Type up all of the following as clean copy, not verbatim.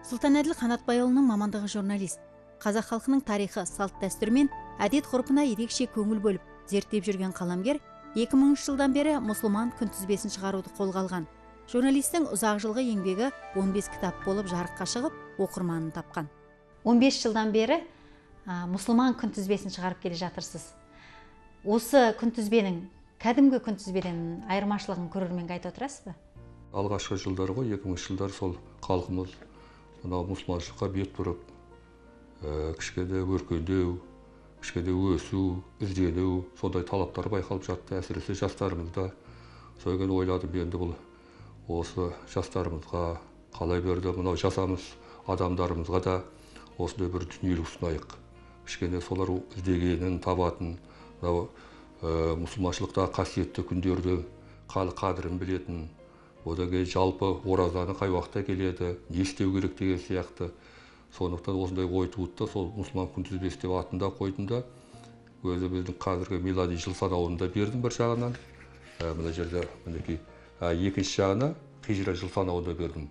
Сұлтанәділ Қанатбайұлының мамандығы журналист. Қазақ халқының тарихы, салт дәстүрі мен әдет-ғұрпына ерекше көңіл бөліп, зерттеп жүрген қаламгер 2000 жылдан бері мұсылман күнтізбесін шығаруды қолға алған. Журналистің ұзақ жылғы еңбегі 15 кітап болып жарыққа шығып, оқырманын тапқан. 15 жылдан бері мұсылман күнтізбесін шығарып келе жатырсыз. Осы күнтізбенің кәдімгі күнтізбеден айырмашылығын көрерменге айтып отырасыз ба? Алғашқы жылдары ғой, 2000 жылдар сол халқымыз мынау мұсылманшылыққа бет бұрып, кішкене өркендеу, кішкене өсу, іздену, сондай талаптар байқалып жатты, әсіресе жастарымызда. Соған ойладым, енді бұл осы жастарымызға қалай берді, мынау жасамыс адамдарымызға да осындай бір дүниелік ұсынайық. Кішкене солар іздегенін табатын, мынау мұсылманшылықта қасиетті күндерді қадірін білетін, одан кейін жалпы оразаны қай уақытта келеді, не істеу керек деген сияқты. Сондықтан осындай ой туытты, сол мұсылман күнтізбесі деп атында қойдым, өзіміздің қазіргі милади жыл санауында бердім бір жағынан. Мына жерде мінекей екінші жағына хижра жыл санауында бердім.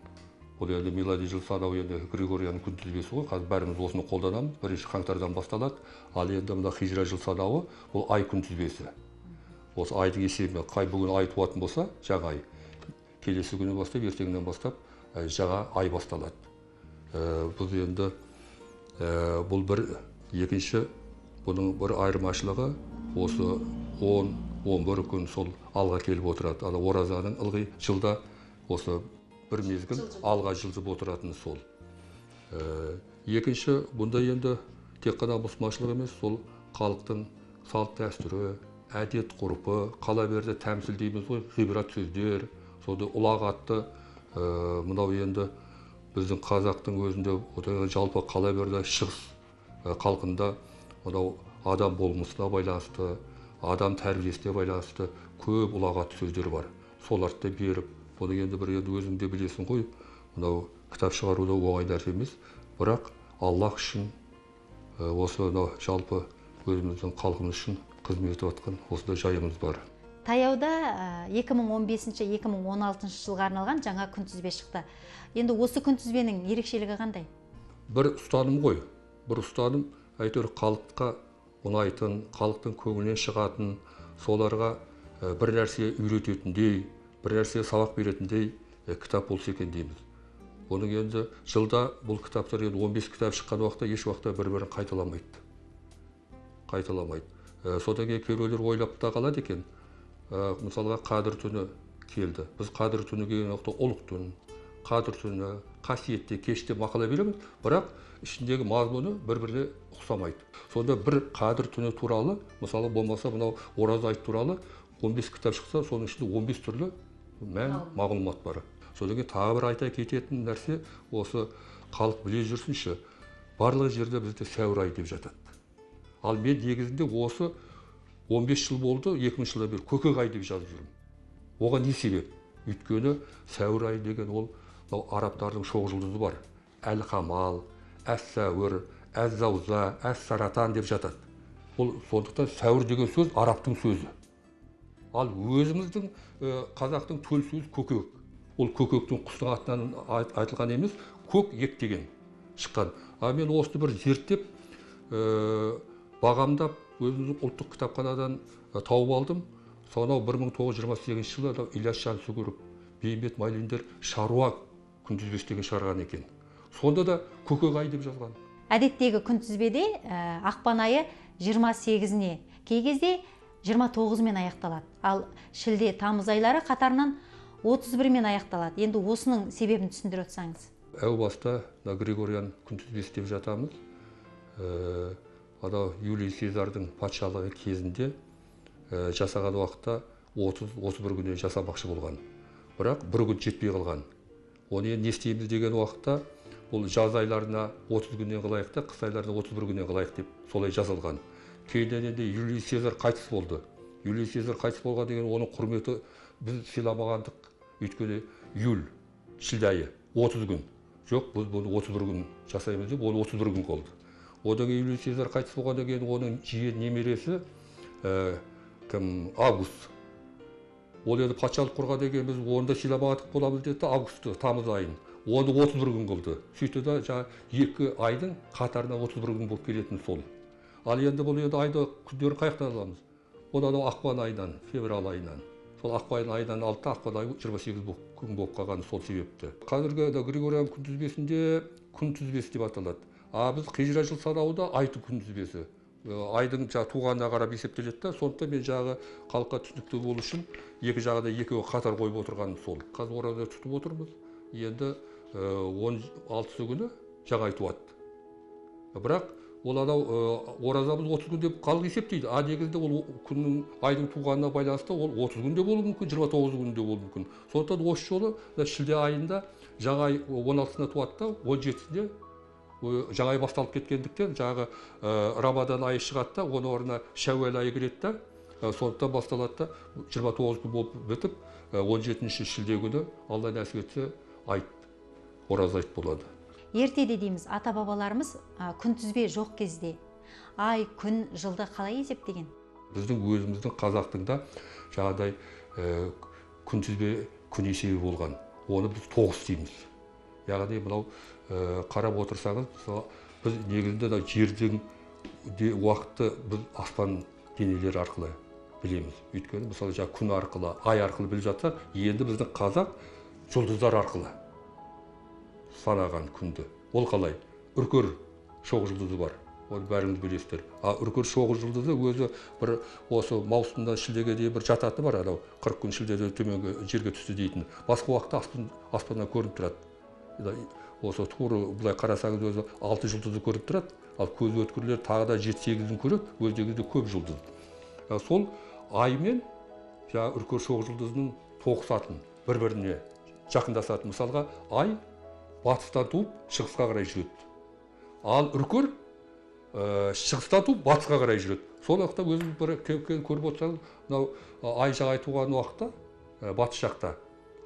Бұл енді милади жыл санау енді Григорияның күнтізбесі ғой, қазір бәріміз осыны қолданамыз, 1 қаңтардан басталады. Ал енді мына хижра жыл санауы бұл ай күнтізбесі. Осы айдың есебімен қай бүгін ай туатын болса, жаңа ай. Келесі күні бастап, ертеңнен бастап жаңа ай басталады. Бұл енді бұл бір екінші, бұның бір айырмашылығы осы 10-11 күн сол алға келіп отырады. Ана оразаның ылғи жылда осы бір мезгіл алға жылжып отыратын сол. Екінші, бұнда енді тек қана мұсылманшылық емес, сол халықтың салт дәстүрі, әдет ғұрпы, қала берді тәмсіл дейміз ғой, ғибрат сөздер, сонда ұлағатты, мынау енді біздің қазақтың өзінде жалпы қала берді шығыс халқында мынау адам болмысына байланысты, адам тәрбиесіне байланысты көп ұлағатты сөздер бар. Соларды беріп, оны енді бір өзіңде білесің ғой, мынау кітап шығаруда оңай нәрсе емес, бірақ Аллах үшін осы жалпы өзіміздің халқымыз үшін қызмет етіп жатқан осындай жайымыз бар. Таяуда 2015-2016 жылға арналған жаңа күнтізбе шықты. Енді осы күнтізбенің ерекшелігі қандай? Бір ұстаным ғой. Бір ұстаным әйтеуір халыққа ұнайтын, халықтың көңілінен шығатын, соларға бір нәрсе үйрететіндей, бір нәрсе сабақ беретіндей кітап болса екен дейміз. Оның енді жылда бұл кітаптар 15 кітап шыққан уақытта еш уақытта бір-бірін қайталамайды. Содан кейін кейбіреулер ойлап та қалады екен. Мысалға қадір түні келді. Біз қадір түні келген уақытта ұлық түн, қадір түні, қасиетте, кеште мақала береміз, бірақ ішіндегі мазмұны бір-біріне ұқсамайды. Сонда бір қадір түні туралы, мысалы болмаса мынау ораза айт туралы 15 кітап шықса, соның ішінде 15 түрлі мағлұмат бар. Содан кейін тағы бір айта кететін нәрсе, осы халық біле жүрсінші, барлық жерде бізде сәуір айы деп жатады. Ал мен негізінде осы 15 жыл болды, 2000 жылдан бері көкек ай деп жазып жүрмін. Оған не себеп? Өйткені сәуір айы деген ол арабтардың шоқ жұлдызы бар. Әл-Қамал, Әс-Сәуір, Әз-Зауза, Әс-Саратан деп жатады. Ол сондықтан сәуір деген сөз арабтың сөзі. Ал өзіміздің қазақтың төл сөзі көкек. Ол көкектің құстың атынан айтылған емес, көк ек деген шыққан. А мен осыны бір зерттеп, бағамдап, өзіміздің ұлттық кітапханадан тауып алдым. Сонау 1928 жылы Ильяс Жансүгіров, Бейімбет Майлиндер шаруа күнтізбесі деген шығарған екен. Сонда да көкек ай деп жазған. Әдеттегі күнтізбеде ақпан айы 28-не, кей кезде 29-мен аяқталады. Ал шілде, тамыз айлары қатарынан 31-мен аяқталады. Енді осының себебін түсіндіріп отырсаңыз. Әу баста Григориян күнтізбесі деп жатамыз. Юлий Цезардың патшалығы кезінде жасаған уақытта 30-31 күнде жасамақшы болған. Бірақ бір күн жетпей қалған. Оны не істейміз деген уақытта ол жаз айларына 30 күннен қылайық та, қыс айларына 31 күннен қылайық деп солай жазылған. Кейіннен енді Юлий Цезар қайтыс болды. Юлий Цезар қайтыс болған деген оның құрметі біз сыйламағандық. Өйткені шілде айы 30 күн. Жоқ, біз бұны 31 күн жасаймыз деп, ол 31 күн болды. Одан кейін Юлий Цезар қайтыс болғаннан кейін оның жиен немересі Август. Ол енді патшалық құрған деген біз онда сыйламағандық боламыз деді, августты, тамыз айын. оны 31 күн қылды. Сөйтті да жаңа 2 айдың қатарына 31 күн болып келетін сол. Ал енді бұл енді айды күндері қаяқтан аламыз? Ол анау ақпан айынан, февраль айынан. Сол ақпан айынан алды да ақпан айы 28 күн болып қалғаны сол себепті. Қазіргі Григориан күнтізбесінде күнтізбесі деп аталады. Біз қижра жыл санауда айты күнтізбесі. Айдың туғанына қарап есептеледі да, сондықтан мен жағы халыққа түсінікті болу үшін екі жағында екеуі қатар қойып отырғаным сол. Қазір ораза тұтып отырмыз. Енді 16 күні жаңа ай туады. Бірақ ол анау оразамыз 30 күн деп халық есептейді. Негізінде ол күннің айдың туғанына байланысты ол 30 күнде болуы мүмкін, 29 күнде болуы мүмкін. Сондықтан осы жолы шілде айында жаңа ай 16-сына туады да, 17-сінде жаңа ай басталып кеткендіктен жаңағы Рамадан айы шығады да, оның орнына Шәуәл айы кіреді да, сондықтан басталады да 29 күн болып бітіп, 17-ші шілде күні Алла нәсіп етсе айт, ораза айт болады. Ертеде дейміз, ата-бабаларымыз күнтізбе жоқ кезде ай, күн, жылды қалай есептеген? Біздің өзіміздің қазақтың да жаңағыдай күнтізбе күн есебі болған. Оны біз 9 дейміз. Яғни мынау қарап отырсаңыз, біз негізінде жердің уақытты біз аспан денелері арқылы білеміз. Өйткені мысалы күн арқылы, ай арқылы біліп жатсақ, енді біздің қазақ жұлдыздар арқылы санаған күнді. Ол қалай? Үркер шоқ жұлдызы бар. Оны бәріңіз білесіздер. Үркер шоқ жұлдызы өзі бір осы маусымнан шілдеге дейін бір жататы бар, анау 40 күн шілдеде төменге жерге түсті дейтін. Басқа уақытта аспаннан көрініп тұрады. Осы туры былай қарасаңыз өзі 6 жұлдызы көрініп тұрады. Ал көз өткірлер тағы да 7-8-ін көреді, өздегізде көп жұлдыз. Сол аймен үркер шоқ жұлдызының тоғысатын, бір-біріне жақындасатын. Мысалға, ай батыстан туып, шығысқа қарай жүреді. Ал үркер шығыстан туып, батысқа қарай жүреді. Сол уақытта өзіңіз бір көріп отырсаңыз, ай жаңа туған уақытта, батыс жақта,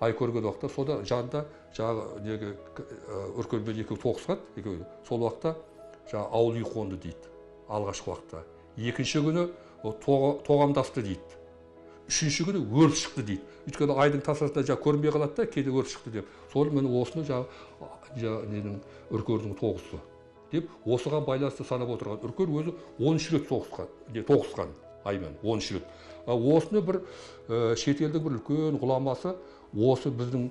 ай көрген уақытта, сода жанында жаңағы үркермен екеуі тоғысқан, сол уақытта ауыл үй қонды дейді, алғашқы уақытта. Екінші күні тоғамдасты дейді. Үшінші күні өрт шықты дейді. Өйткені айдың тасасында көрінбей қалады да, кейде өрт шықты деп. Сол мені осыны үркердің тоғысы деп, осыған байланысты санап отырған. Үркер өзі 13 рет тоғысқан аймен, 13 рет. Осыны бір шетелдің бір үлкен ғұламасы осы біздің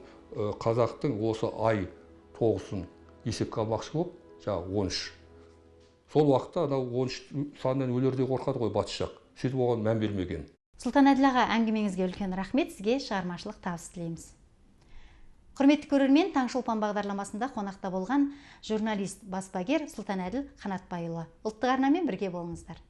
қазақтың осы ай тоғысын есепке алмақшы болып, 13. Сол уақытта 13 санынан өлердей қорқады ғой батыс жақ. Сөйтіп оған мән бермеген. Сұлтанәділ аға, әңгімеңізге үлкен рахмет, сізге шығармашылық табыс тілейміз. Құрметті көрермен, Таңшолпан бағдарламасында қонақта болған журналист, баспагер Сұлтанәділ Қанатбайұлы. Ұлттық арнамен бірге болыңыздар.